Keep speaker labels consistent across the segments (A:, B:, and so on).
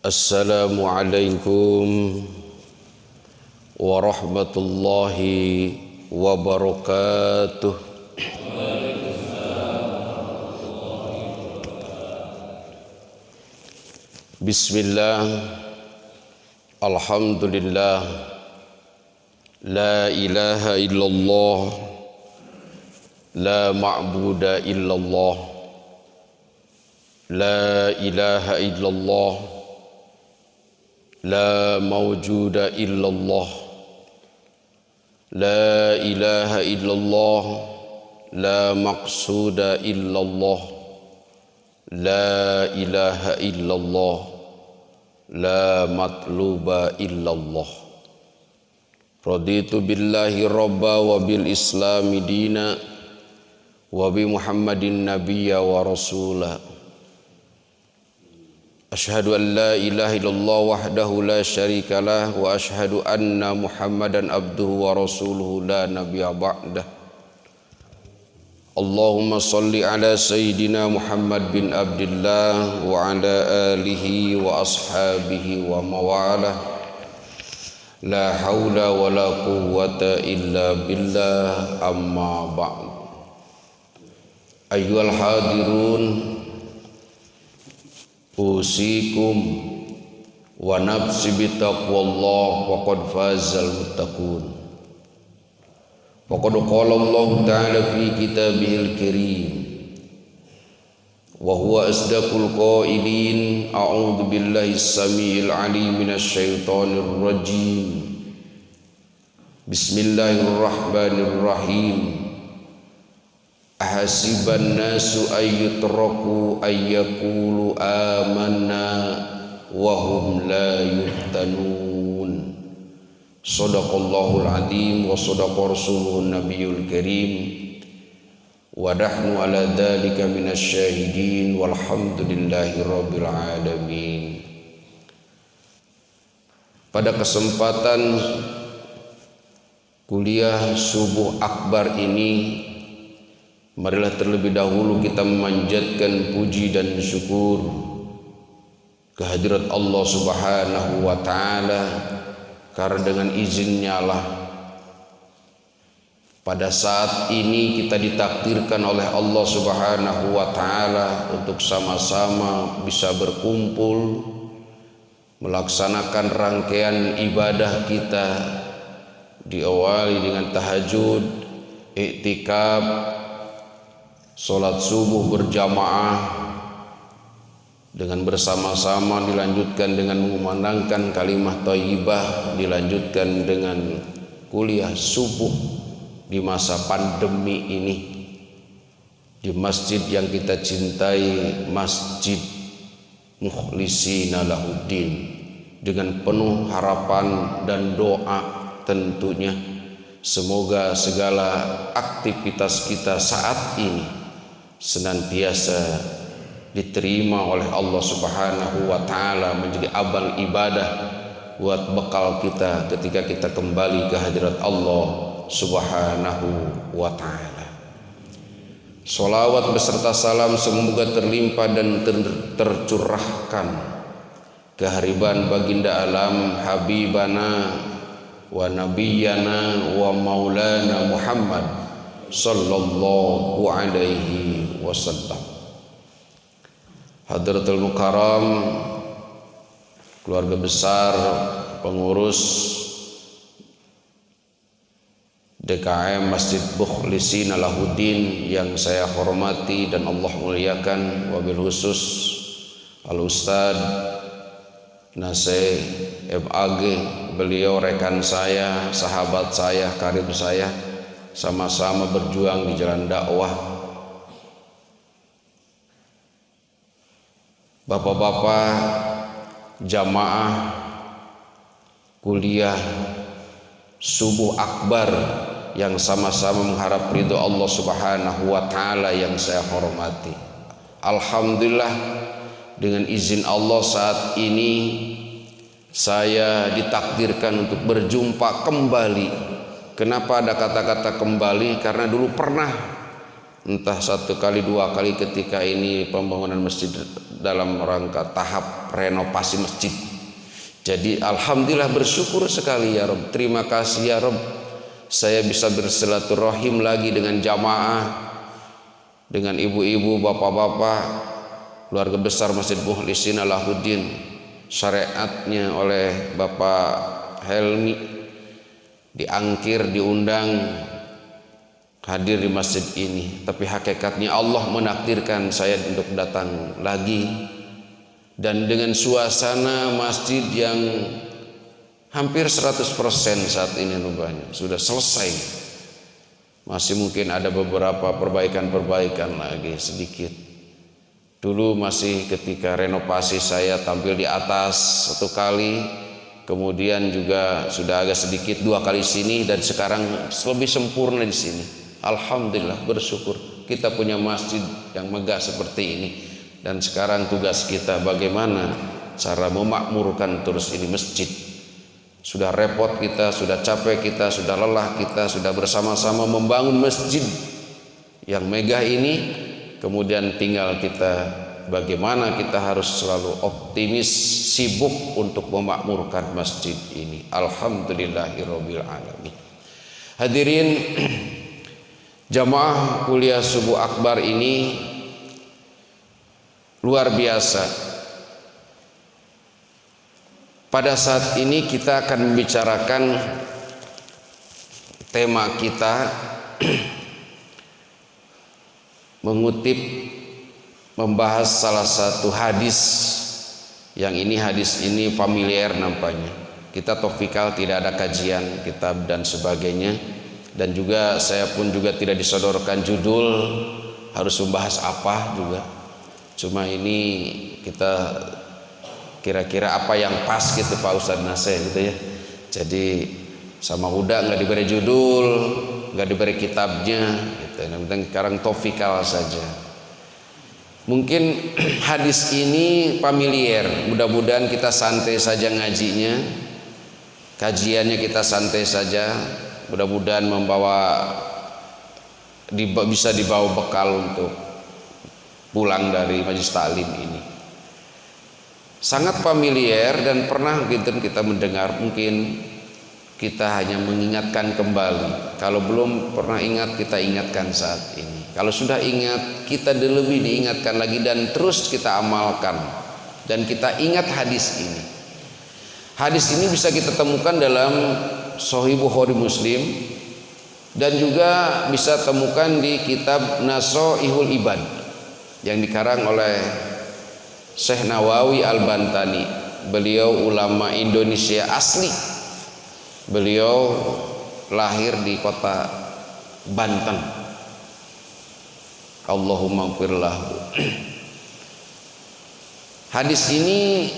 A: Assalamualaikum warahmatullahi wabarakatuh. Bismillah, alhamdulillah, la ilaha illallah, la ma'buda illallah, la ilaha illallah, la mawjuda illallah, la ilaha illallah, la maqsuda illallah, la ilaha illallah, la matluba illallah. Raditu billahi rabba wa bil islami dina wa bi muhammadin nabiyya wa rasula. Ashhadu an la ilaha illallah wahdahu la syarika lah wa ashhadu anna muhammadan abduhu wa rasuluhu la nabiyya ba'dah. Allahumma salli ala sayyidina Muhammad bin Abdullah wa ala alihi wa ashabihi wa mawalah. La hawla wa la quwwata illa billah, amma ba'd. Ayyuhal hadirun, usikum wa nafsi bitaqwallah wa qad fazal muttaqun. Faqad qala Allah ta'ala fi kitabihil karim wa huwa asdaqul qailin, a'udzu billahi as-sami'il 'alim minasy syaithanir rajim. Bismillahirrahmanirrahim. Ahasiban nasu ayyutraku ayyakulu amanna wa hum la yuftanun. Shadaqallahul azim wa shadaqa rasuluhun nabiyul karim wa nahnu ala dhalika minasy syahidin walhamdulillahi rabbil alamin. Pada kesempatan kuliah subuh akbar ini, marilah terlebih dahulu kita memanjatkan puji dan syukur kehadirat Allah Subhanahu wa ta'ala, karena dengan izinnya lah pada saat ini kita ditakdirkan oleh Allah Subhanahu wa ta'ala untuk sama-sama bisa berkumpul melaksanakan rangkaian ibadah kita, diawali dengan tahajud, iktikaf, sholat subuh berjamaah, dengan bersama-sama dilanjutkan dengan mengumandangkan kalimah thayyibah, dilanjutkan dengan kuliah subuh di masa pandemi ini di masjid yang kita cintai, Masjid Mukhlishina Lahuddin, dengan penuh harapan dan doa tentunya semoga segala aktivitas kita saat ini senantiasa diterima oleh Allah Subhanahu wa ta'ala, menjadi amal ibadah buat bekal kita ketika kita kembali ke hadirat Allah Subhanahu wa ta'ala. Sholawat beserta salam semoga terlimpah dan tercurahkan kehariban baginda alam habibana wa nabiyyana wa maulana Muhammad sallallahu alaihi wasallam. Hadratul Mukarram, keluarga besar pengurus DKM Masjid Mukhlishina Lahuddin yang saya hormati dan Allah muliakan, wabil khusus Al-Ustad Naseh MAG, beliau rekan saya, sahabat saya, karib saya, sama-sama berjuang di jalan dakwah. Bapak-bapak jamaah kuliah subuh akbar yang sama-sama mengharap ridho Allah Subhanahu wa ta'ala yang saya hormati. Alhamdulillah, dengan izin Allah saat ini saya ditakdirkan untuk berjumpa kembali. Kenapa ada kata-kata kembali? Karena dulu pernah entah 1 kali 2 kali ketika ini pembangunan masjid dalam rangka tahap renovasi masjid. Jadi alhamdulillah bersyukur sekali ya Rabb. Terima kasih ya Rabb, saya bisa bersilaturahim lagi dengan jamaah, dengan ibu-ibu, bapak-bapak, keluarga besar Masjid Mukhlisin Alahuddin, syariatnya oleh Bapak Helmi, diangkir, diundang hadir di masjid ini. Tapi hakikatnya Allah menakdirkan saya untuk datang lagi, dan dengan suasana masjid yang hampir 100% saat ini rupanya sudah selesai. Masih mungkin ada beberapa perbaikan lagi sedikit. Dulu masih ketika renovasi saya tampil di atas 1 kali, kemudian juga sudah agak sedikit 2 kali sini, dan sekarang lebih sempurna di sini. Alhamdulillah, bersyukur kita punya masjid yang megah seperti ini. Dan sekarang tugas kita bagaimana cara memakmurkan terus ini masjid. Sudah repot kita, sudah capek kita, sudah lelah kita, sudah bersama-sama membangun masjid yang megah ini. Kemudian tinggal kita bagaimana kita harus selalu optimis, sibuk untuk memakmurkan masjid ini. Alhamdulillahirabbil alamin. Hadirin jamaah kuliah subuh akbar ini luar biasa. Pada saat ini kita akan membicarakan tema kita membahas salah satu hadis yang hadis ini familiar nampaknya. Kita topikal, tidak ada kajian kitab dan sebagainya, dan juga saya pun juga tidak disodorkan judul harus membahas apa juga. Cuma ini kita kira-kira apa yang pas gitu Pak Ustadz Naseh gitu ya. Jadi sama Huda nggak diberi judul, nggak diberi kitabnya gitu. Yang penting sekarang topikal saja. Mungkin hadis ini familiar, mudah-mudahan kita santai saja ngajinya, kajiannya kita santai saja, mudah-mudahan bisa dibawa bekal untuk pulang dari majelis taklim ini. Sangat familiar dan pernah kita mendengar, mungkin kita hanya mengingatkan kembali. Kalau belum pernah ingat, kita ingatkan saat ini. Kalau sudah ingat, kita lebih diingatkan lagi dan terus kita amalkan. Dan kita ingat hadis ini. Hadis ini bisa kita temukan dalam Sahih Bukhari Muslim, dan juga bisa temukan di kitab Nasaihul Ibad yang dikarang oleh Syekh Nawawi Al-Bantani. Beliau ulama Indonesia asli. Beliau lahir di kota Banten. Allahumma gfirlahu. Hadis ini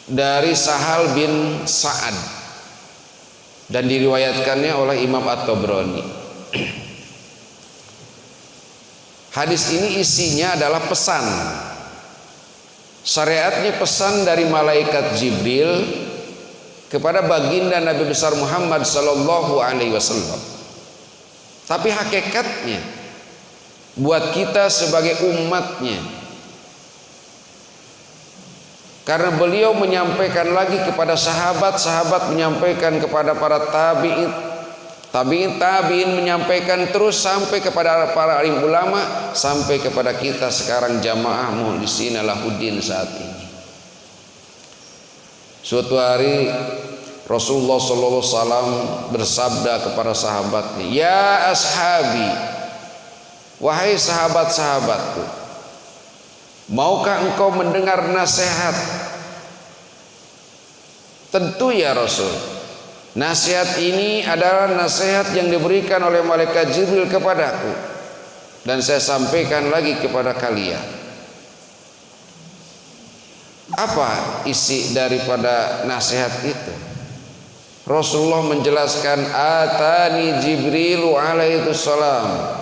A: dari Sahal bin Sa'ad dan diriwayatkannya oleh Imam At-Tabrani. Hadis ini isinya adalah pesan. Syariatnya pesan dari malaikat Jibril kepada baginda Nabi besar Muhammad sallallahu alaihi wasallam. Tapi hakikatnya buat kita sebagai umatnya, karena beliau menyampaikan lagi kepada sahabat, sahabat menyampaikan kepada para tabi'in menyampaikan terus sampai kepada para alim ulama, sampai kepada kita sekarang jamaah Mukhlisin Alahuddin saat ini. Suatu hari Rasulullah SAW bersabda kepada sahabatnya, "Ya ashabi, wahai sahabat-sahabatku, maukah engkau mendengar nasihat?" Tentu ya Rasul. Nasihat ini adalah nasihat yang diberikan oleh malaikat Jibril kepadaku, dan saya sampaikan lagi kepada kalian. Apa isi daripada nasihat itu? Rasulullah menjelaskan, "Atani Jibrilu alaihi salam."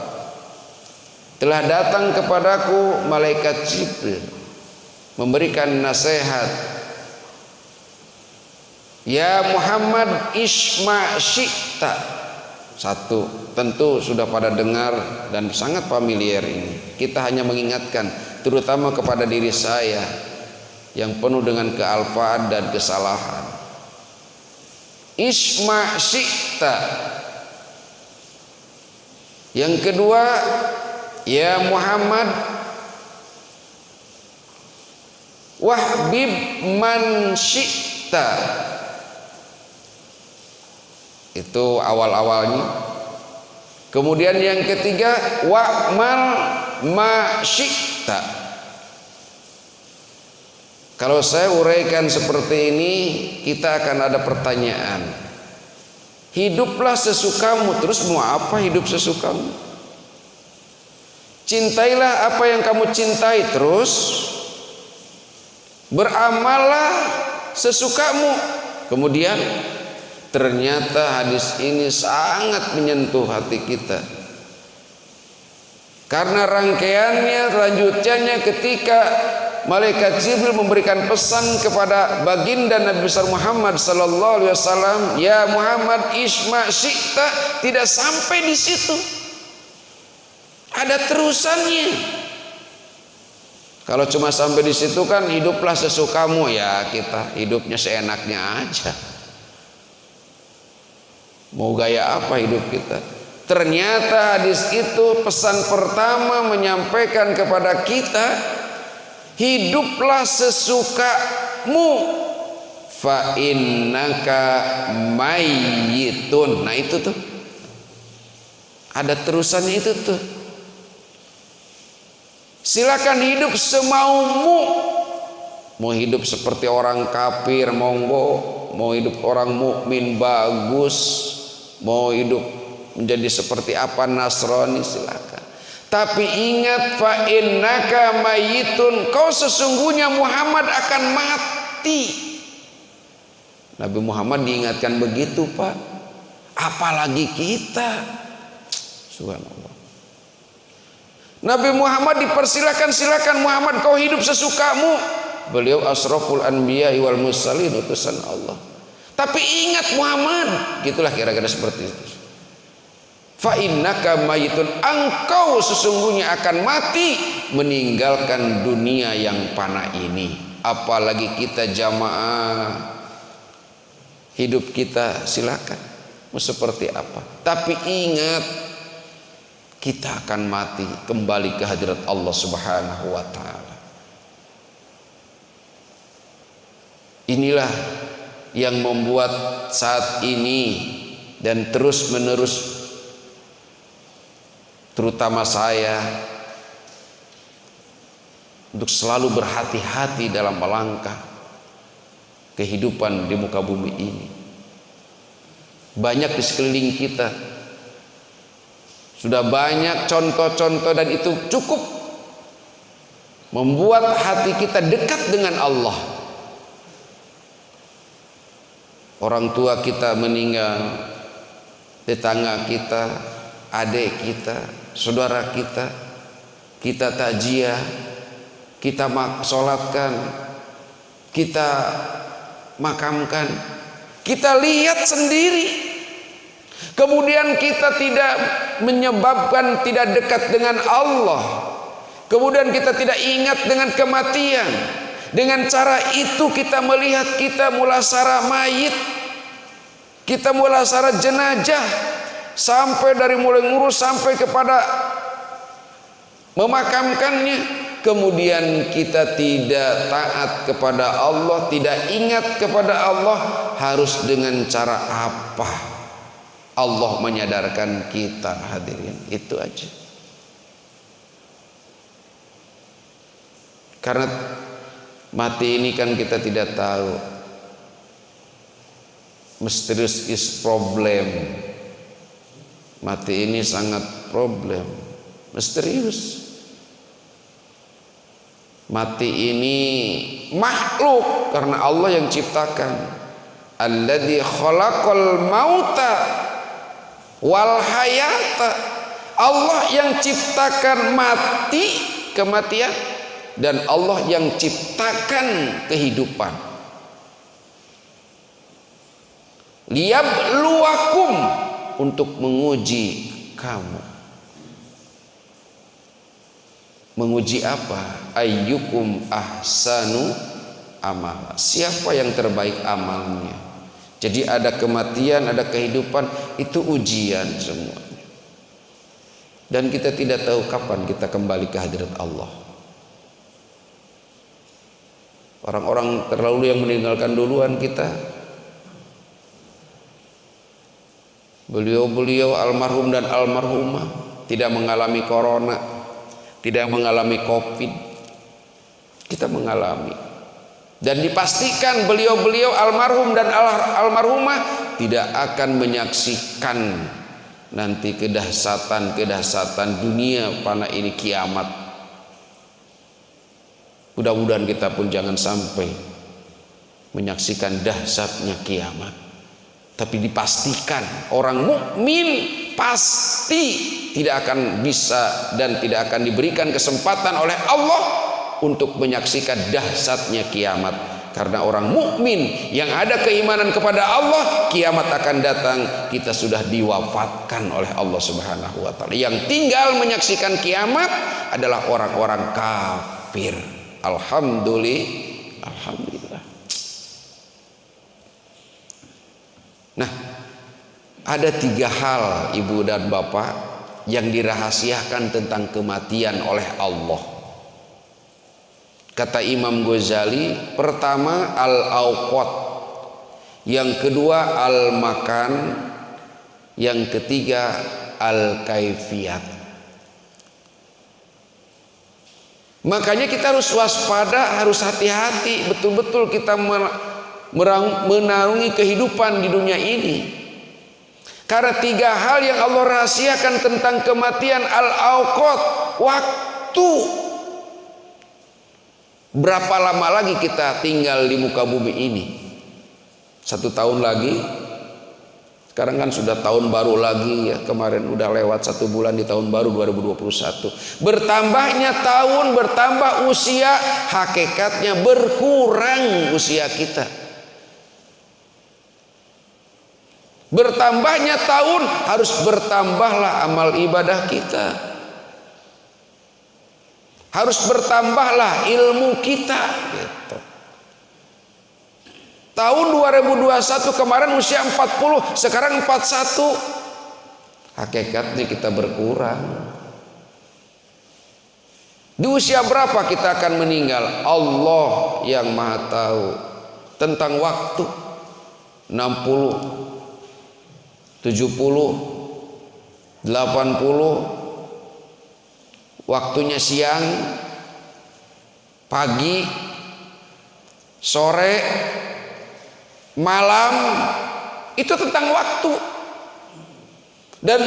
A: Telah datang kepadaku malaikat Jibril memberikan nasihat. "Ya Muhammad, isma' syi'ta Satu, tentu sudah pada dengar dan sangat familiar ini. Kita hanya mengingatkan, terutama kepada diri saya yang penuh dengan kealpaan dan kesalahan. Isma syi'ta. Yang kedua, ya Muhammad, wahbib man syi'ta. Itu awal-awalnya. Kemudian yang ketiga, wa'mal ma syi'ta. Kalau saya uraikan seperti ini, kita akan ada pertanyaan. Hiduplah sesukamu. Terus mau apa hidup sesukamu? Cintailah apa yang kamu cintai. Terus beramallah sesukamu. Kemudian ternyata hadis ini sangat menyentuh hati kita. Karena rangkaiannya, lanjutannya ketika malaikat Jibril memberikan pesan kepada baginda Nabi besar Muhammad sallallahu alaihi wasallam, ya Muhammad isma syi'ta, tidak sampai di situ. Ada terusannya. Kalau cuma sampai di situ kan hiduplah sesukamu, ya kita hidupnya seenaknya aja. Mau gaya apa hidup kita? Ternyata hadis itu pesan pertama menyampaikan kepada kita, hiduplah sesukamu, fa innaka mayyitun. Nah itu tuh ada terusannya itu tuh. Silakan hidup semaumu. Mau hidup seperti orang kafir, monggo. Mau hidup orang mukmin, bagus. Mau hidup menjadi seperti apa, Nasrani, silakan. Tapi ingat, fa innaka mayyitun, kau sesungguhnya Muhammad akan mati. Nabi Muhammad diingatkan begitu, Pak. Apalagi kita. Subhanallah. Nabi Muhammad dipersilakan, silakan Muhammad kau hidup sesukamu. Beliau asraful anbiya wal mursalin, utusan Allah. Tapi ingat Muhammad, gitulah kira-kira seperti itu. Fa innaka mayyitun, engkau sesungguhnya akan mati, meninggalkan dunia yang fana ini. Apalagi kita jamaah, hidup kita silakan mau seperti apa. Tapi ingat, kita akan mati, kembali ke hadirat Allah Subhanahu wa taala. Inilah yang membuat saat ini dan terus menerus, terutama saya, untuk selalu berhati-hati dalam melangkah kehidupan di muka bumi ini. Banyak di sekeliling kita, sudah banyak contoh-contoh, dan itu cukup membuat hati kita dekat dengan Allah. Orang tua kita meninggal, tetangga kita, adik kita, saudara kita, kita takziah, kita sholatkan, kita makamkan, kita lihat sendiri. Kemudian kita tidak menyebabkan tidak dekat dengan Allah. Kemudian kita tidak ingat dengan kematian. Dengan cara itu kita melihat kita mulasara mayit, kita mulasara jenazah, sampai dari mulai ngurus sampai kepada memakamkannya. Kemudian kita tidak taat kepada Allah, tidak ingat kepada Allah. Harus dengan cara apa? Allah menyadarkan kita, hadirin. Itu aja. Karena mati ini kan kita tidak tahu. Mysterious is problem. Mati ini sangat problem, misterius. Mati ini makhluk karena Allah yang ciptakan. Alladzi khalaqal mauta wal hayata. Allah yang ciptakan mati, kematian, dan Allah yang ciptakan kehidupan. Liyabluwakum, untuk menguji kamu. Menguji apa? Ayyukum ahsanu amala. Siapa yang terbaik amalnya? Jadi ada kematian, ada kehidupan, itu ujian semua. Dan kita tidak tahu kapan kita kembali ke hadirat Allah. Orang-orang terdahulu yang meninggalkan duluan kita, beliau-beliau almarhum dan almarhumah tidak mengalami corona, tidak mengalami covid. Kita mengalami. Dan dipastikan beliau-beliau almarhum dan almarhumah tidak akan menyaksikan nanti kedahsatan dunia pada ini kiamat. Mudah-mudahan kita pun jangan sampai menyaksikan dahsyatnya kiamat. Tapi dipastikan orang mukmin pasti tidak akan bisa dan tidak akan diberikan kesempatan oleh Allah untuk menyaksikan dahsyatnya kiamat. Karena orang mukmin yang ada keimanan kepada Allah, kiamat akan datang, kita sudah diwafatkan oleh Allah Subhanahu wa taala. Yang tinggal menyaksikan kiamat adalah orang-orang kafir. Alhamdulillah. Nah, ada 3 hal ibu dan bapak yang dirahasiakan tentang kematian oleh Allah. Kata Imam Ghazali, pertama al-awqat, yang kedua al-makan, yang ketiga al-kaifiyat. Makanya kita harus waspada, harus hati-hati, betul-betul kita menarungi kehidupan di dunia ini. Karena 3 hal yang Allah rahasiakan tentang kematian, al-awqat, waktu. Berapa lama lagi kita tinggal di muka bumi ini? 1 tahun lagi. Sekarang kan sudah tahun baru lagi ya. Kemarin udah lewat 1 bulan di tahun baru 2021. Bertambahnya tahun, bertambah usia, hakikatnya berkurang usia kita. Bertambahnya tahun, harus bertambahlah amal ibadah kita. Harus bertambahlah ilmu kita gitu. Tahun 2021 kemarin usia 40, sekarang 41. Hakikatnya kita berkurang. Di usia berapa kita akan meninggal? Allah yang Maha tahu. Tentang waktu 60, 70, 80, waktunya siang, pagi, sore, malam, itu tentang waktu. Dan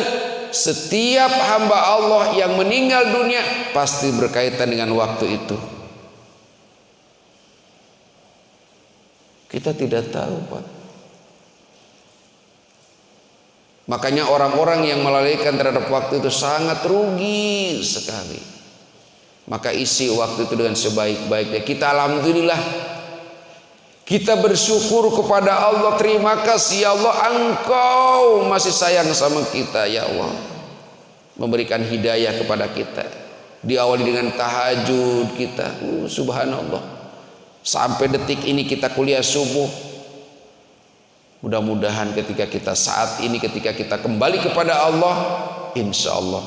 A: setiap hamba Allah yang meninggal dunia pasti berkaitan dengan waktu itu. Kita tidak tahu, Pak. Makanya orang-orang yang melalaikan terhadap waktu itu sangat rugi sekali. Maka isi waktu itu dengan sebaik-baiknya. Kita alhamdulillah, kita bersyukur kepada Allah. Terima kasih ya Allah, Engkau masih sayang sama kita ya Allah, memberikan hidayah kepada kita. Diawali dengan tahajud kita, subhanallah, sampai detik ini kita kuliah subuh. Mudah-mudahan ketika kita saat ini, ketika kita kembali kepada Allah, insya Allah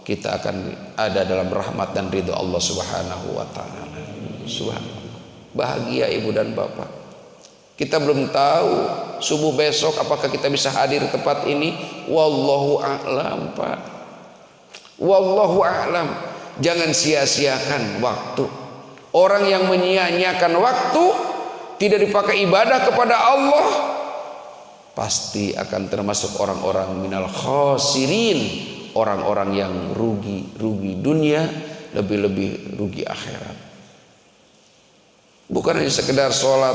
A: kita akan ada dalam rahmat dan ridho Allah Subhanahu wa ta'ala. Subhanallah. Bahagia ibu dan bapak. Kita belum tahu subuh besok apakah kita bisa hadir di tempat ini. Wallahu a'lam, Pak. Wallahu a'lam. Jangan sia-siakan waktu. Orang yang menyia-nyiakan waktu, tidak dipakai ibadah kepada Allah, pasti akan termasuk orang-orang minal khasirin, orang-orang yang rugi dunia, lebih-lebih rugi akhirat. Bukan hanya sekedar sholat,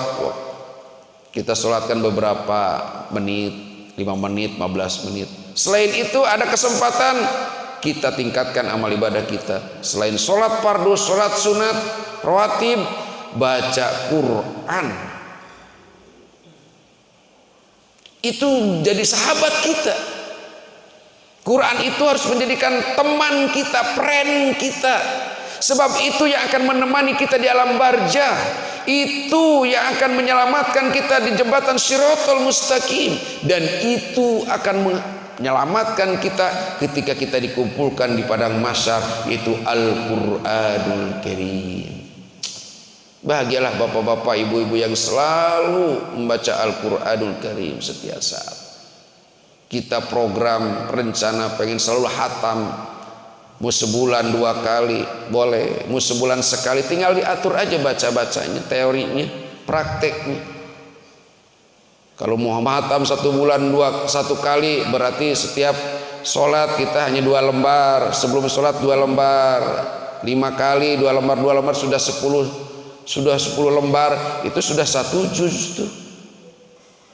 A: kita sholatkan beberapa menit, 5 menit, 15 menit. Selain itu ada kesempatan kita tingkatkan amal ibadah kita. Selain sholat fardu, sholat sunat, rawatib, baca Quran. Itu jadi sahabat kita. Quran itu harus menjadikan teman kita, friend kita. Sebab itu yang akan menemani kita di alam barzah. Itu yang akan menyelamatkan kita di jembatan Shiratal Mustaqim. Dan itu akan menyelamatkan kita ketika kita dikumpulkan di padang mahsyar, yaitu Al-Qur'anul Karim. Bahagialah bapak-bapak, ibu-ibu yang selalu membaca Al-Qur'anul Karim setiap saat. Kita program rencana pengen selalu hatam. Mau sebulan 2 kali boleh, mau sebulan sekali, tinggal diatur aja baca-bacanya, teorinya, prakteknya. Kalau mau hatam 1 bulan 1 kali, berarti setiap sholat kita hanya 2 lembar, sebelum sholat 2 lembar, 5 kali 2 lembar sudah 10 lembar, itu sudah 1 juz tuh.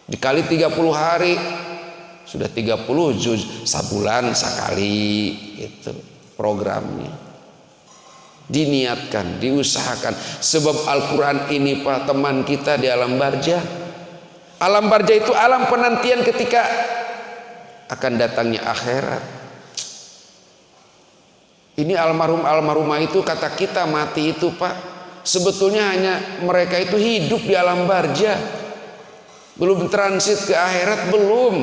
A: Dikali 30 hari sudah 30 juz, sebulan sekali itu programnya. Diniatkan, diusahakan, sebab Al-Quran ini Pak, teman kita di alam barzah. Alam barzah itu alam penantian ketika akan datangnya akhirat. Ini almarhumah itu kata kita mati itu Pak, sebetulnya hanya mereka itu hidup di alam barzah, belum transit ke akhirat, belum.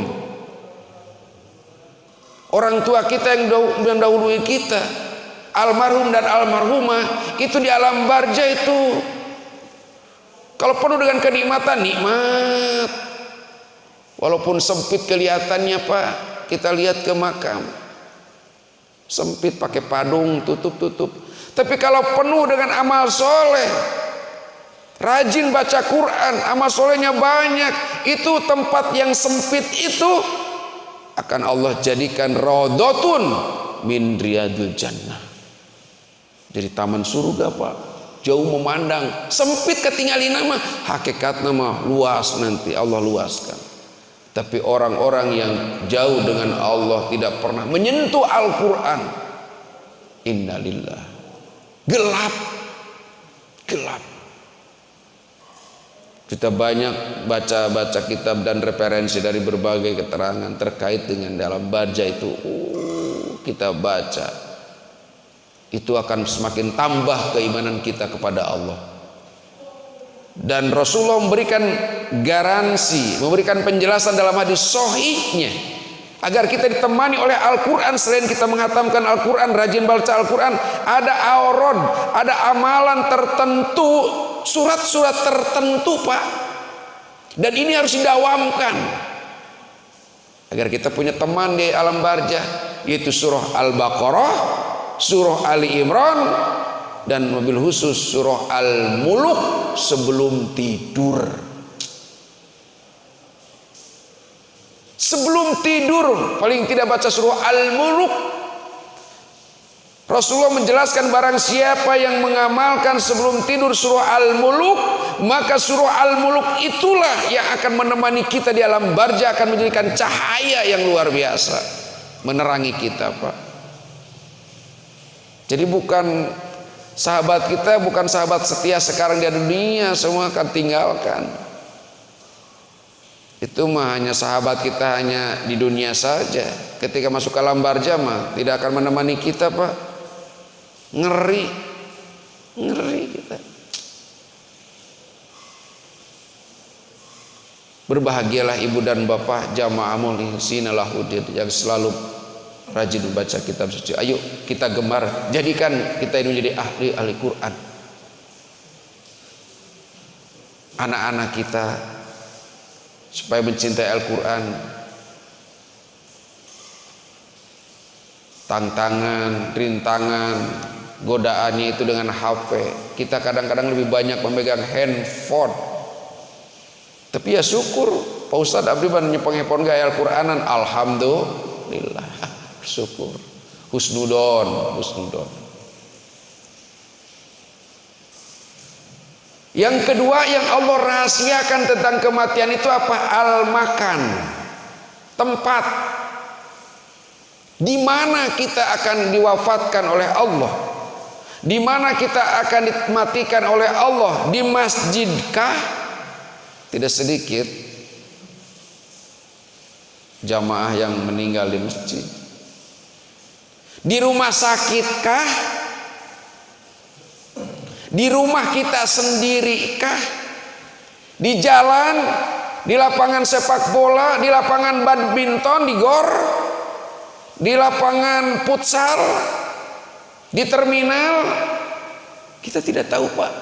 A: Orang tua kita yang mendahului kita, almarhum dan almarhumah, itu di alam barzah itu kalau penuh dengan kenikmatan, nikmat. Walaupun sempit kelihatannya Pak, kita lihat ke makam sempit, pakai padung, tutup. Tapi kalau penuh dengan amal soleh, rajin baca Quran, amal solehnya banyak, itu tempat yang sempit itu akan Allah jadikan raudhatun min riyadil jannah, jadi taman surga Pak. Jauh memandang, sempit ketinggalin nama, hakikat nama luas, nanti Allah luaskan. Tapi orang-orang yang jauh dengan Allah, tidak pernah menyentuh Al-Quran, innalillah, gelap. Kita banyak baca kitab dan referensi dari berbagai keterangan terkait dengan dalam barzah itu. Kita baca, itu akan semakin tambah keimanan kita kepada Allah. Dan Rasulullah memberikan garansi, memberikan penjelasan dalam hadis sahihnya, agar kita ditemani oleh Al-Quran. Selain kita menghatamkan Al-Quran, rajin baca Al-Quran, ada aurad, ada amalan tertentu, surat-surat tertentu Pak. Dan ini harus didawamkan agar kita punya teman di alam barzah, yaitu surah Al-Baqarah, surah Ali Imran, dan mobil khusus surah Al-Muluk sebelum tidur. Sebelum tidur paling tidak baca surah Al-Muluk. Rasulullah menjelaskan, barang siapa yang mengamalkan sebelum tidur surah Al-Muluk, maka surah Al-Muluk itulah yang akan menemani kita di alam barzah, akan menjadikan cahaya yang luar biasa, menerangi kita Pak. Jadi bukan sahabat kita, bukan sahabat setia sekarang di dunia, semua akan tinggalkan. Itu mah hanya sahabat kita hanya di dunia saja. Ketika masuk ke alam barzah mah tidak akan menemani kita Pak. Ngeri kita. Berbahagialah ibu dan bapak jamaah muhsinina lahudin yang selalu rajin membaca kitab suci. Ayo kita gemar, jadikan kita ini menjadi ahli Quran. Anak-anak kita supaya mencintai Al-Quran. Tantangan, rintangan, godaannya itu dengan HP. Kita kadang-kadang lebih banyak memegang handphone. Tapi ya syukur, Pak Ustadz abdi nyepeng handphone gaya Al-Quranan, alhamdulillah, syukur. Husnudon. Yang kedua yang Allah rahasiakan tentang kematian itu apa? Al-makan, tempat di mana kita akan diwafatkan oleh Allah, di mana kita akan dimatikan oleh Allah. Di masjidkah? Tidak sedikit jamaah yang meninggal di masjid. Di rumah sakitkah? Di rumah kita sendirikah? Di jalan, di lapangan sepak bola, di lapangan badminton, di gor, di lapangan futsal, di terminal? Kita tidak tahu, Pak.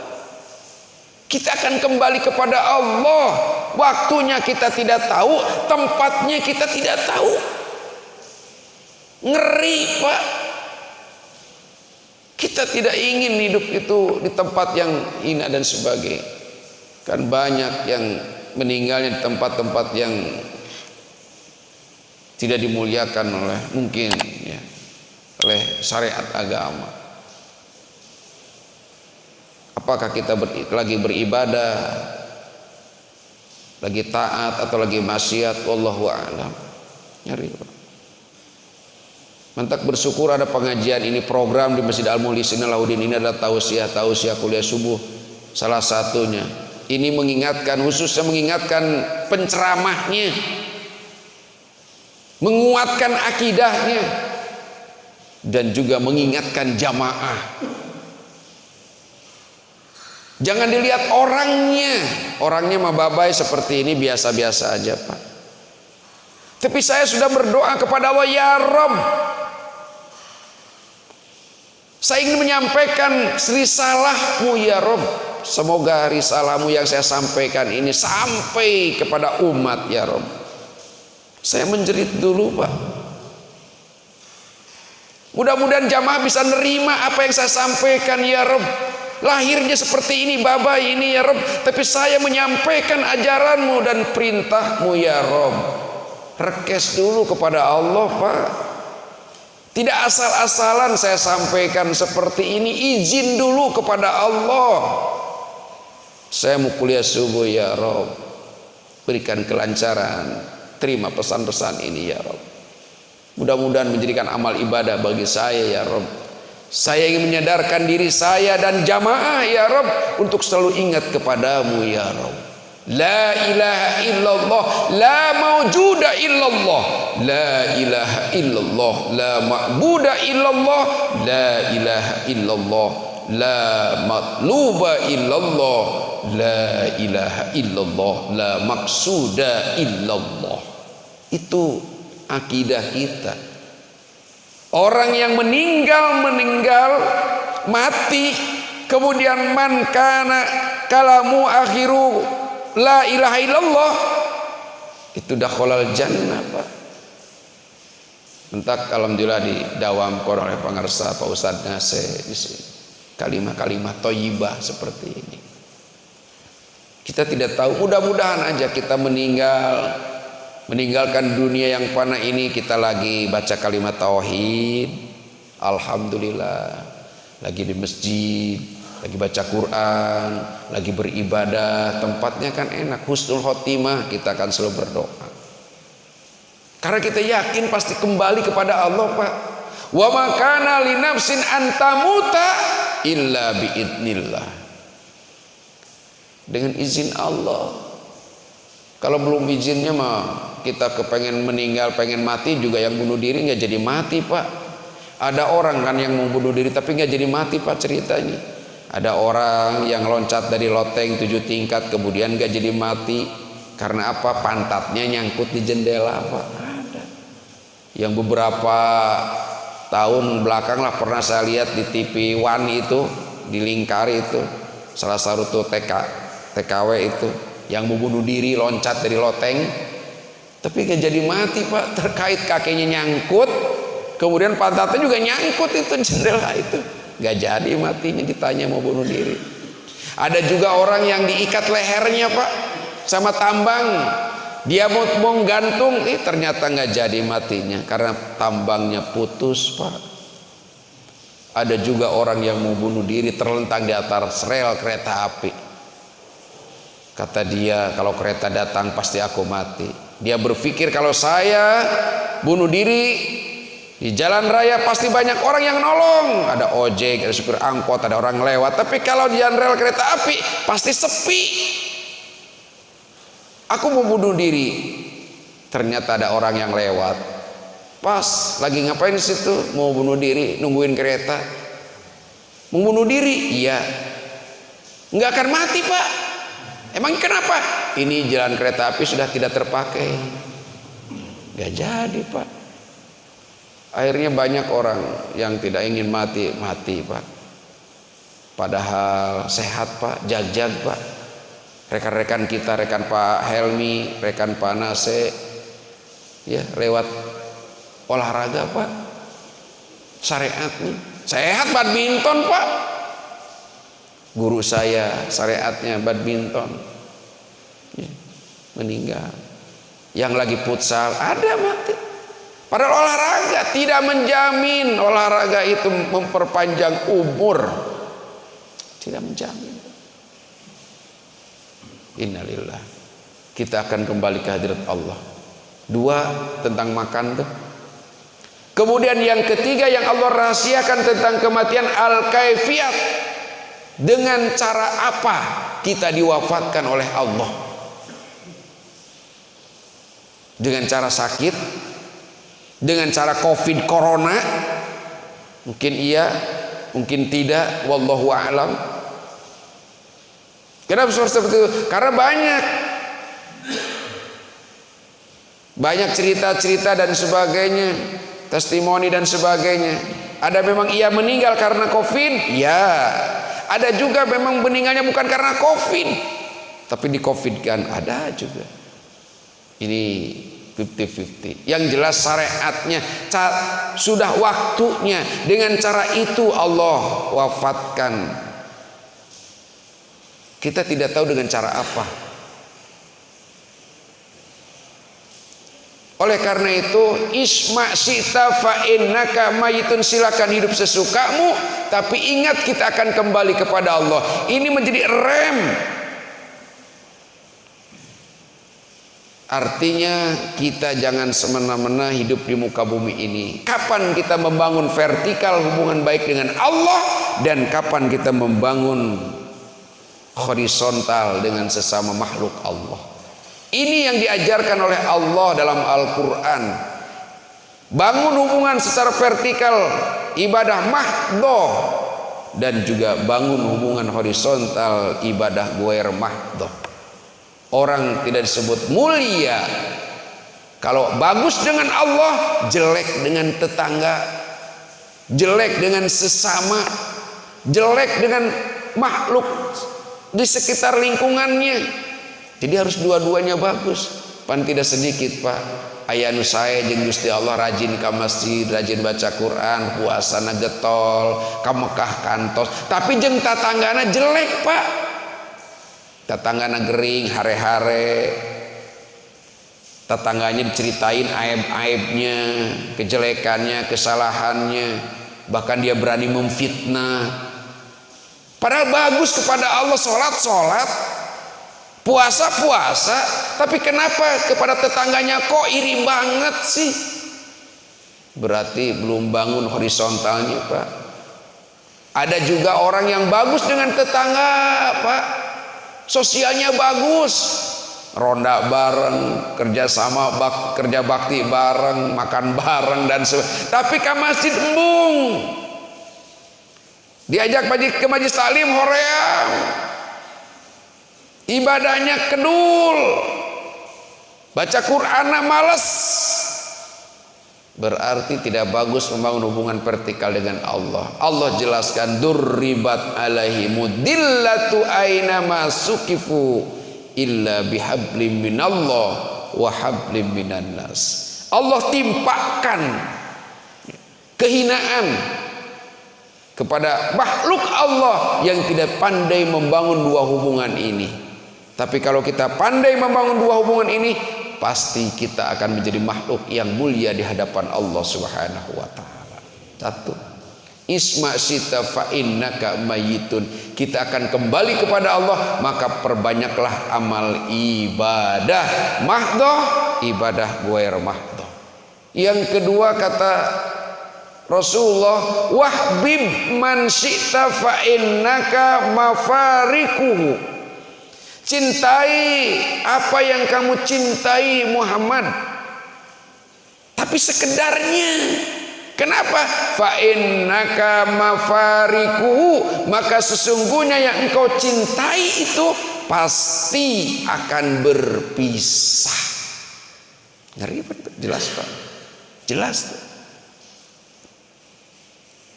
A: Kita akan kembali kepada Allah. Waktunya kita tidak tahu, tempatnya kita tidak tahu. Ngeri, Pak. Kita tidak ingin hidup itu di tempat yang hina dan sebagainya. Kan banyak yang meninggalnya di tempat-tempat yang tidak dimuliakan oleh mungkin ya, oleh syariat agama. Apakah kita lagi beribadah, lagi taat atau lagi maksiat? Wallahu a'lam. Nyari, Pak. Mantak bersyukur ada pengajian ini, program di Masjid Al-Muhlisin Alauddin. Ini adalah tausiah kuliah subuh salah satunya. Ini mengingatkan, khususnya mengingatkan penceramahnya, menguatkan akidahnya, dan juga mengingatkan jamaah. Jangan dilihat orangnya mah babai seperti ini biasa-biasa aja, Pak. Tapi saya sudah berdoa kepada Allah, ya Rabb, saya ingin menyampaikan risalahmu ya Rabb. Semoga risalahmu yang saya sampaikan ini sampai kepada umat ya Rabb. Saya menjerit dulu, Pak. Mudah-mudahan jamaah bisa nerima apa yang saya sampaikan ya Rabb. Lahirnya seperti ini, babai ini ya Rabb, tapi saya menyampaikan ajaranmu dan perintahmu ya Rabb. Rekes dulu kepada Allah, Pak. Tidak asal-asalan saya sampaikan seperti ini, izin dulu kepada Allah. Saya mau kuliah subuh ya Rabb, berikan kelancaran, terima pesan-pesan ini ya Rabb. Mudah-mudahan menjadikan amal ibadah bagi saya ya Rabb. Saya ingin menyadarkan diri saya dan jamaah ya Rabb untuk selalu ingat kepadamu ya Rabb. La ilaha illallah, la mawjuda illallah, la ilaha illallah, la ma'buda illallah, la ilaha illallah, la matluba illallah, la ilaha illallah, la maksuda illallah. Itu akidah kita. Orang yang meninggal mati, kemudian man kana kalamu akhiru la ilaha illallah, itu dakhalal jannah, Pak. Entak alhamdulillah didawamkan oleh pangarsa Pak Ustadz Nasir di sini. Kalimat-kalimat thayyibah seperti ini. Kita tidak tahu, mudah-mudahan aja kita meninggalkan dunia yang fana ini, kita lagi baca kalimat tauhid, alhamdulillah, lagi di masjid, lagi baca Quran, lagi beribadah, tempatnya kan enak, husnul khotimah, kita akan selalu berdoa. Karena kita yakin pasti kembali kepada Allah, Pak. Wa ma kana li nafsin an tamuta illa biidznillah. Dengan izin Allah. Kalau belum izinnya mah kita kepengen meninggal, pengen mati juga, yang bunuh diri nggak jadi mati, Pak. Ada orang kan yang mau bunuh diri tapi nggak jadi mati, Pak, ceritanya. Ada orang yang loncat dari loteng 7 tingkat kemudian nggak jadi mati karena apa? Pantatnya nyangkut di jendela, Pak. Ada. Yang beberapa tahun belakang lah pernah saya lihat di TV One itu, di Lingkari itu, salah satu TKW itu yang mau bunuh diri loncat dari loteng tapi gak jadi mati, Pak, terkait kakinya nyangkut, kemudian pantatnya juga nyangkut itu jendela itu, gak jadi matinya, ditanya mau bunuh diri. Ada juga orang yang diikat lehernya, Pak, sama tambang, dia mau gantung, ternyata gak jadi matinya karena tambangnya putus, Pak. Ada juga orang yang mau bunuh diri terlentang di atas rel kereta api. Kata dia, kalau kereta datang pasti aku mati. Dia berpikir kalau saya bunuh diri di jalan raya pasti banyak orang yang nolong. Ada ojek, ada supir angkot, ada orang lewat. Tapi kalau di jalan rel kereta api pasti sepi. Aku mau bunuh diri. Ternyata ada orang yang lewat. Pas lagi ngapain di situ? Mau bunuh diri, nungguin kereta. Mau bunuh diri? Iya. Nggak akan mati, Pak. Emang kenapa? Ini jalan kereta api sudah tidak terpakai. Nggak jadi, Pak. Akhirnya banyak orang yang tidak ingin mati, Pak. Padahal sehat, Pak. Jag-jag, Pak. Rekan-rekan kita, rekan Pak Helmi, rekan Pak Nase, ya lewat olahraga, Pak. Syariatnya sehat, badminton, Pak. Guru saya syariatnya badminton, ya, meninggal. Yang lagi futsal ada mati. Padahal olahraga tidak menjamin olahraga itu memperpanjang umur. Tidak menjamin. Innalillah. Kita akan kembali ke hadirat Allah. 2 tentang makan tuh. Kemudian yang ketiga yang Allah rahasiakan tentang kematian, al-kaifiyat. Dengan cara apa kita diwafatkan oleh Allah? Dengan cara sakit? Dengan cara COVID corona? Mungkin iya, mungkin tidak, wallahu a'lam. Kenapa seperti itu? Karena banyak cerita-cerita dan sebagainya, testimoni dan sebagainya. Ada memang ia meninggal karena COVID, ya. Ada juga memang meninggalnya bukan karena COVID, tapi di COVID kan ada juga. Ini 50-50. Yang jelas syariatnya sudah waktunya, dengan cara itu Allah wafatkan. Kita tidak tahu dengan cara apa. Oleh karena itu, isma sita fa innaka mayitun, silakan hidup sesukamu, tapi ingat kita akan kembali kepada Allah. Ini menjadi rem. Artinya kita jangan semena-mena hidup di muka bumi ini. Kapan kita membangun vertikal hubungan baik dengan Allah, dan kapan kita membangun horizontal dengan sesama makhluk Allah. Ini yang diajarkan oleh Allah dalam Al-Quran. Bangun hubungan secara vertikal, ibadah mahdhah, dan juga bangun hubungan horizontal, ibadah ghair mahdhah. Orang tidak disebut mulia kalau bagus dengan Allah, jelek dengan tetangga, jelek dengan sesama, jelek dengan makhluk di sekitar lingkungannya. Jadi harus dua-duanya bagus. Pan tidak sedikit, Pak. Ayanu saya jeung Gusti Allah rajin ka masjid, rajin baca Quran, puasana getol, ka Mekah kantos, tapi jeung tatanggana jelek, Pak. Tatanggana gering, hare-hare. Tetangganya diceritain aib-aibnya, kejelekannya, kesalahannya, bahkan dia berani memfitnah. Padahal bagus kepada Allah, sholat, puasa, tapi kenapa kepada tetangganya kok iri banget sih? Berarti belum bangun horizontalnya, Pak. Ada juga orang yang bagus dengan tetangga, Pak. Sosialnya bagus, ronda bareng, kerjasama, kerja bakti bareng, makan bareng dan sebagainya. Tapi ke masjid embung, diajak ke majlis taklim hoream, ibadahnya kedul, baca Quran males. Berarti tidak bagus membangun hubungan vertikal dengan Allah. Allah jelaskan, durribat alaihimud dillatu aina masukifu illa bihablim minallah wa hablim minan nas. Allah timpakan kehinaan kepada makhluk Allah yang tidak pandai membangun dua hubungan ini. Tapi kalau kita pandai membangun dua hubungan ini, pasti kita akan menjadi makhluk yang mulia di hadapan Allah Subhanahu wa taala. 1. Isma sita fa innaka mayitun. Kita akan kembali kepada Allah, maka perbanyaklah amal ibadah mahdhah, ibadah ghair mahdhah. Yang kedua kata Rasulullah, wahbib man syi'ta fa innaka mafarikuhu. Cintai apa yang kamu cintai Muhammad, tapi tapi sekedarnya. Kenapa? Fa innaka mafariku, maka sesungguhnya yang engkau cintai itu pasti akan berpisah. Ngeri Pak? Jelas Pak? Jelas tuh.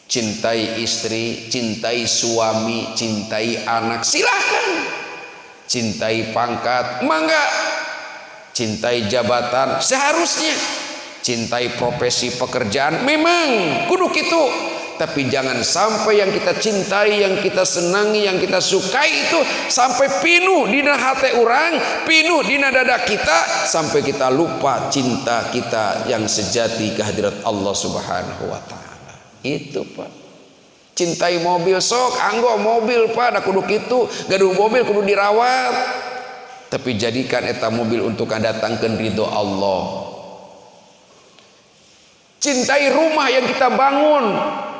A: Cintai istri, cintai suami, cintai anak, silahkan. Cintai pangkat, mangga. Cintai jabatan, seharusnya. Cintai profesi pekerjaan, memang kudu gitu. Tapi jangan sampai yang kita cintai, yang kita senangi, yang kita sukai itu sampai pinuh dina hati orang, pinuh dina dada kita, sampai kita lupa cinta kita yang sejati kehadirat Allah Subhanahu wa taala. Itu Pak. Cintai mobil sok, anggo mobil Pak, da kudu kitu, gaduh mobil kudu dirawat. Tapi jadikan eta mobil untuk datangkeun ridho Allah. Cintai rumah yang kita bangun,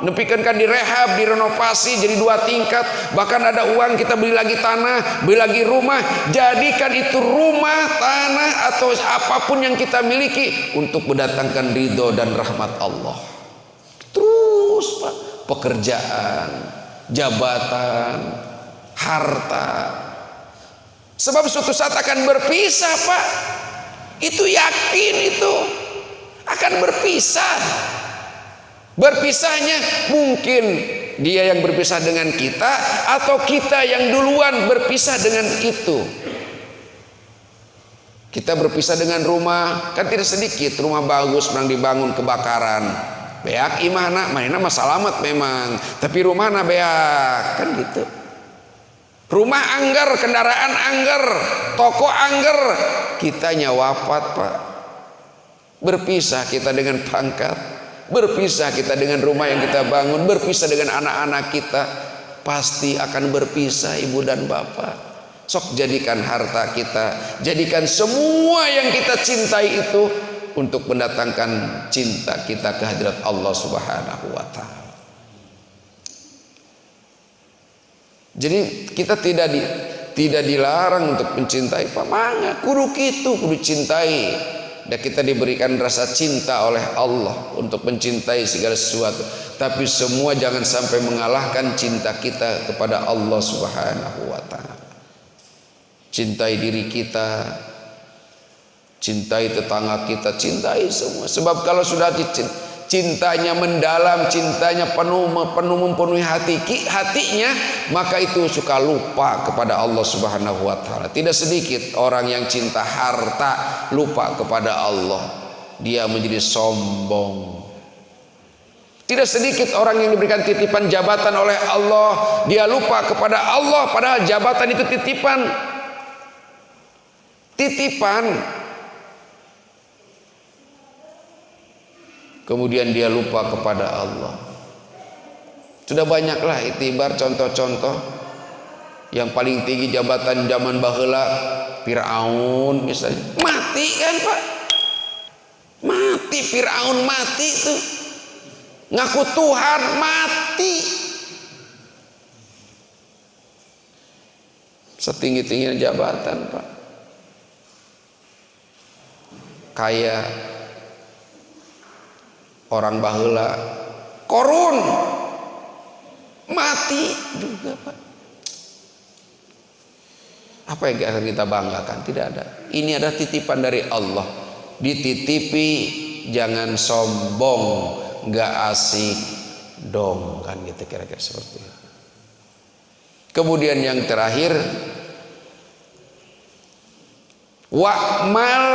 A: nepikeun kan direhab, direnovasi jadi 2 tingkat, bahkan ada uang kita beli lagi tanah, beli lagi rumah. Jadikan itu rumah, tanah atau apapun yang kita miliki untuk mendatangkan ridho dan rahmat Allah. Terus Pak, pekerjaan, jabatan, harta, sebab suatu saat akan berpisah Pak. Itu yakin, itu akan berpisah. Berpisahnya mungkin dia yang berpisah dengan kita, atau kita yang duluan berpisah dengan itu. Kita berpisah dengan rumah, kan tidak sedikit rumah bagus yang dibangun kebakaran. Beak imahna, manehna mah salamet memang, tapi rumahna beak, kan gitu. Rumah angger, kendaraan angger, toko angger, kitanya wafat Pak. Berpisah kita dengan pangkat, berpisah kita dengan rumah yang kita bangun, berpisah dengan anak-anak kita. Pasti akan berpisah ibu dan bapak. Sok jadikan harta kita, jadikan semua yang kita cintai itu untuk mendatangkan cinta kita kehadirat Allah Subhanahu wa taala. Jadi kita tidak dilarang untuk mencintai Pak. Mangga kudu kitu, kudu cintai. Dan kita diberikan rasa cinta oleh Allah untuk mencintai segala sesuatu. Tapi semua jangan sampai mengalahkan cinta kita kepada Allah Subhanahu wa taala. Cintai diri kita, cintai tetangga kita, cintai semua. Sebab kalau sudah cintanya mendalam, cintanya penuh mempenuhi hatinya, maka itu suka lupa kepada Allah Subhanahu wa taala. Tidak sedikit orang yang cinta harta lupa kepada Allah, dia menjadi sombong. Tidak sedikit orang yang diberikan titipan jabatan oleh Allah, dia lupa kepada Allah, padahal jabatan itu titipan. Kemudian dia lupa kepada Allah. Sudah banyaklah itibar contoh-contoh. Yang paling tinggi jabatan zaman baheula Firaun misalnya, mati kan Pak, mati. Firaun mati tuh, ngaku Tuhan, mati. Setinggi-tingginya jabatan Pak, kaya orang baheula, Korun mati juga Pak. Apa yang akan kita banggakan? Tidak ada. Ini adalah titipan dari Allah. Dititipi, jangan sombong, nggak asik dong, kan gitu kira-kira seperti itu. Kemudian yang terakhir, wa'mal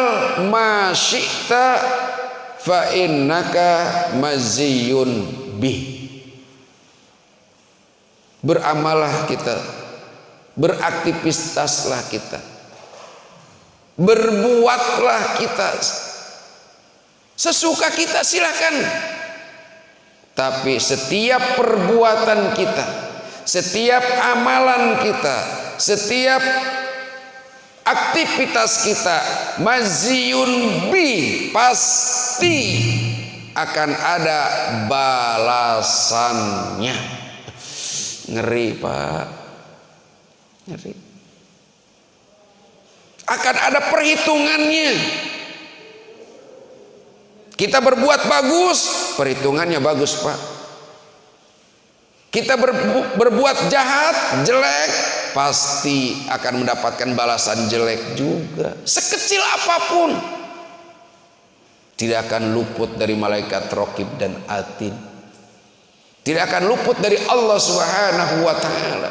A: ma syi'ta fa innaka maziyun bih. Beramalah kita, beraktivitaslah kita, berbuatlah kita sesuka kita, silakan. Tapi setiap perbuatan kita, setiap amalan kita, setiap aktivitas kita maziyun bi, pasti akan ada balasannya. Ngeri Pak, ngeri. Akan ada perhitungannya. Kita berbuat bagus, perhitungannya bagus, Pak. Kita berbuat jahat, jelek, pasti akan mendapatkan balasan jelek juga. Sekecil apapun, tidak akan luput dari malaikat raqib dan atid. Tidak akan luput dari Allah Subhanahu wa taala.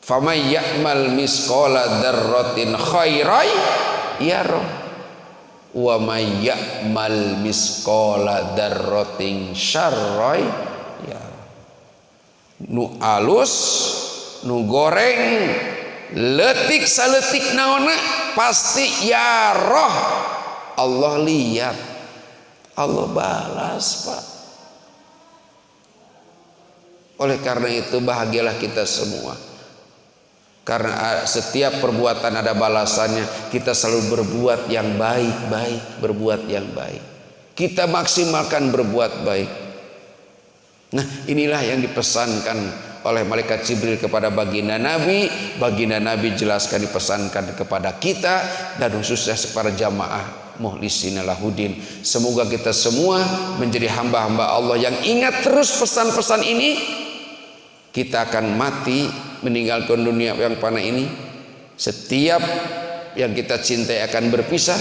A: Faman ya'mal misqala dzarratin khairan yarah wa may ya'mal misqala dzarratin syarran yarah. Nu alus, nu goreng, letik saletik naonna pasti yarah. Allah lihat, Allah balas, Pak. Oleh karena itu bahagialah kita semua. Karena setiap perbuatan ada balasannya. Kita selalu berbuat yang baik-baik, berbuat yang baik. Kita maksimalkan berbuat baik. Nah, inilah yang dipesankan oleh malaikat Jibril kepada baginda Nabi. Baginda Nabi jelaskan, dipesankan kepada kita dan khususnya kepada jamaah mukhlisina lahudin. Semoga kita semua menjadi hamba-hamba Allah yang ingat terus pesan-pesan ini. Kita akan mati, meninggalkan dunia yang fana ini. Setiap yang kita cintai akan berpisah,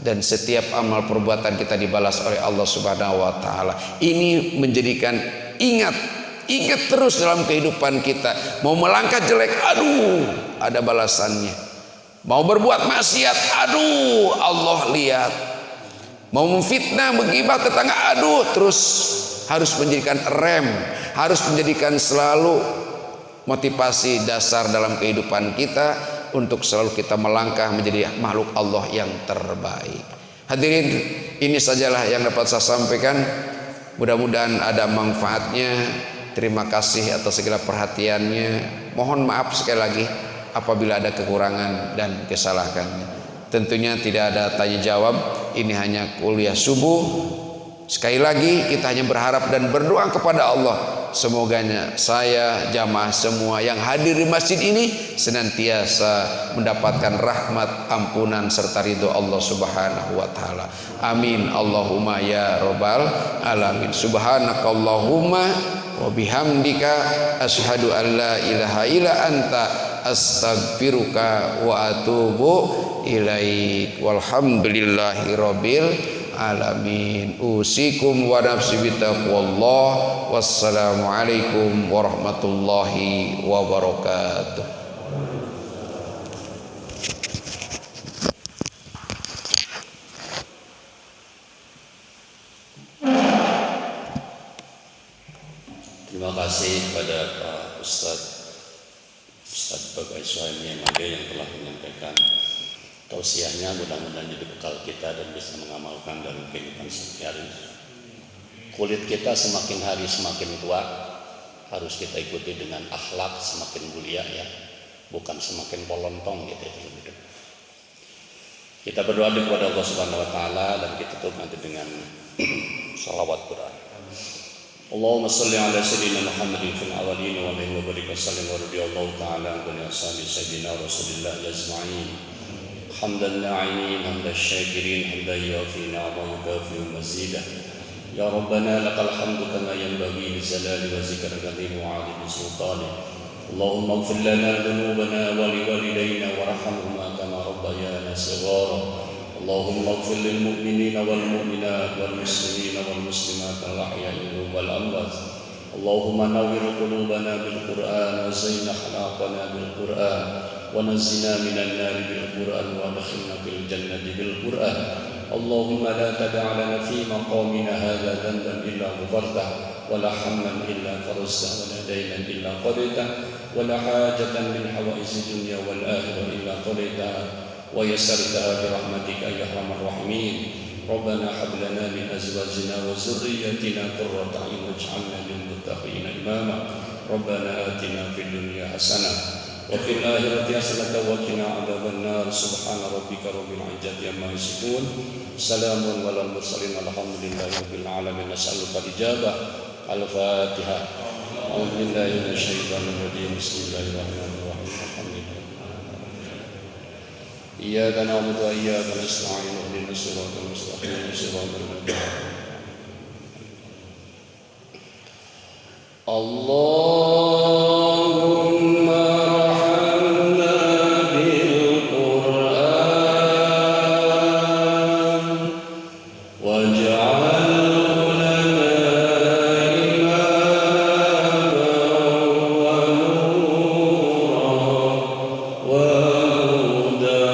A: dan setiap amal perbuatan kita dibalas oleh Allah Subhanahu wa taala. Ini menjadikan ingat terus dalam kehidupan kita. Mau melangkah jelek, aduh, ada balasannya. Mau berbuat maksiat, aduh, Allah lihat. Mau memfitnah, menggibah tetangga, aduh, terus harus menjadikan rem, harus menjadikan selalu motivasi dasar dalam kehidupan kita untuk selalu kita melangkah menjadi makhluk Allah yang terbaik. Hadirin, ini sajalah yang dapat saya sampaikan. Mudah-mudahan ada manfaatnya. Terima kasih atas segala perhatiannya. Mohon maaf sekali lagi apabila ada kekurangan dan kesalahan. Tentunya tidak ada tanya jawab. Ini hanya kuliah subuh. Sekali lagi kita hanya berharap dan berdoa kepada Allah, semoga saya, jamaah semua yang hadir di masjid ini senantiasa mendapatkan rahmat, ampunan serta ridho Allah Subhanahu wa taala. Amin Allahumma ya rabbal alamin. Subhanakallahumma wa bihamdika asyhadu an la ilaha illa anta astaghfiruka wa atubu ilaik. Walhamdulillahi rabbil alamin. Usikum wa nafsi bitaqwallah. Wassalamualaikum warahmatullahi wabarakatuh.
B: Terima kasih kepada Pak Ustadz Bagai Suhaimi yang telah menyampaikan tausiahnya. Mudah-mudahan jadi bekal kita dan bisa mengamalkan dalam kehidupan sehari-hari. Kulit kita semakin hari semakin tua, harus kita ikuti dengan akhlak semakin mulia, ya, bukan semakin polontong gitu. Kita berdoa kepada Allah Subhanahu wa taala dan kita tutup nanti dengan shalawat Quran. Allahumma salli ala sayyidina Muhammadin fil awwalin wa alihi wa barik wa sallim wa radiyallahu ta'ala an ashabi sayyidina Rasulillah ajma'in. Hamdan na'imin, hamdan syakirin, hamdan yuafi ni'amahu kafi mazidah. Ya Rabbana lakal hamdu kama yanbaghi li jalali wa zikrika wa 'azimi sultanik. Allahumma ighfir lana dhunubana wa li walidayna warhamhuma kama rabbayana shighara. Allahumma ighfir lil mu'minina wal mu'minat wal muslimina wal muslimat al ahya'i wal amwat. Allahumma nawwir qulubana bil Qur'an wa zayyina akhlaqana bil Qur'an wa nazzina minan nar bil Qur'an wa adkhilna fil jannati bil Qur'an. Allahumma la tada' lana fi maqamina hadha dhanban illa ghafartah wa la hamman illa farajtah wa la daynan illa qadaytah wa la hajatan min hawaizi dunya wal akhirah illa qadaytah wa yassartaha bi rahmatika ya arhamar rahimin. Rabbana hab lana min azwajina wa dhurriyyatina qurrata a'yun waj'alna lil muttaqina imama. Rabbana atina fid dunya hasanah wa fil akhirati hasanatan wa qina adzaban nar. Subhana rabbika rabbil izzati amma yasifun. Salamun alal mursalin walhamdulillahi rabbil alamin. Nas'aluka al-ijabah. Al-Fatihah. A'udzu billahi minasy syaithanir rajim. Bismillahirrahmanirrahim. Alhamdulillah. إياك نعبد وإياك نستعين اهدنا الصراط المستقيم صراط الذين اللهم ارحمنا بالقرآن واجعله لنا إماما ونورا وهدى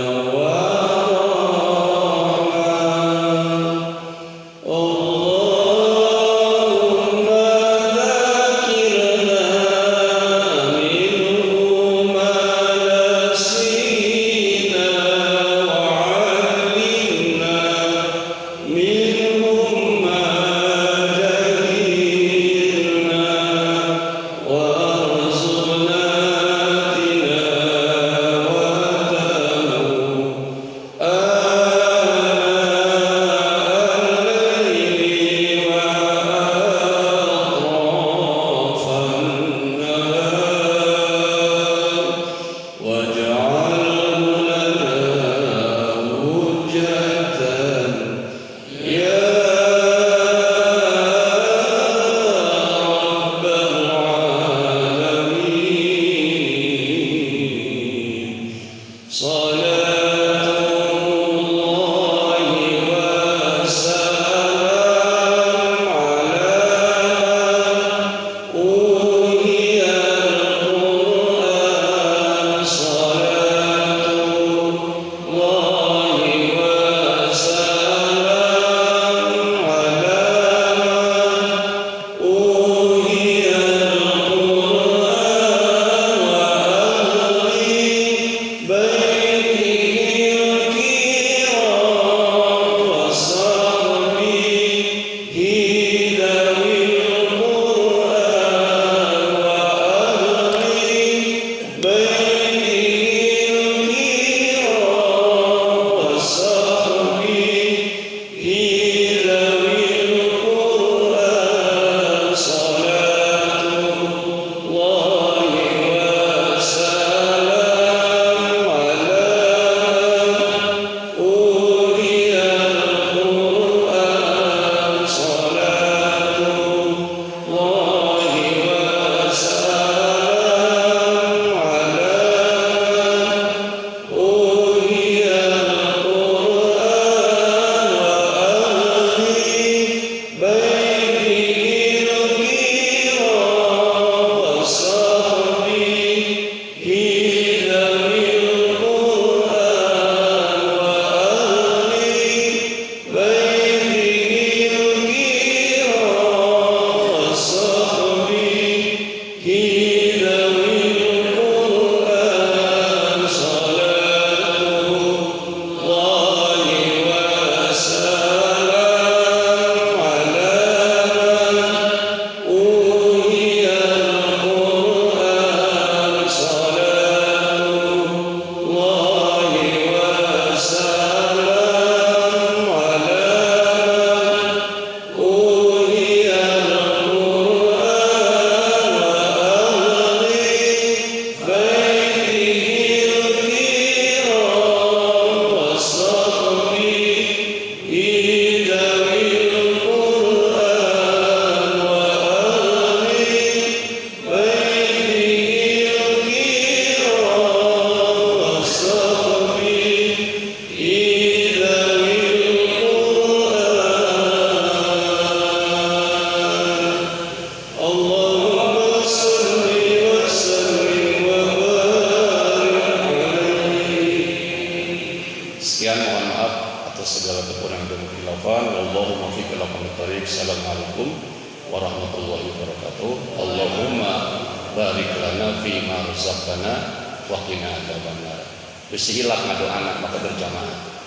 B: Assalamualaikum warahmatullahi wabarakatuh. Allahumma barik lana fi ma razaqtana wa qina adzabannar. Bisi hilap ngadu anak maka berjamaah.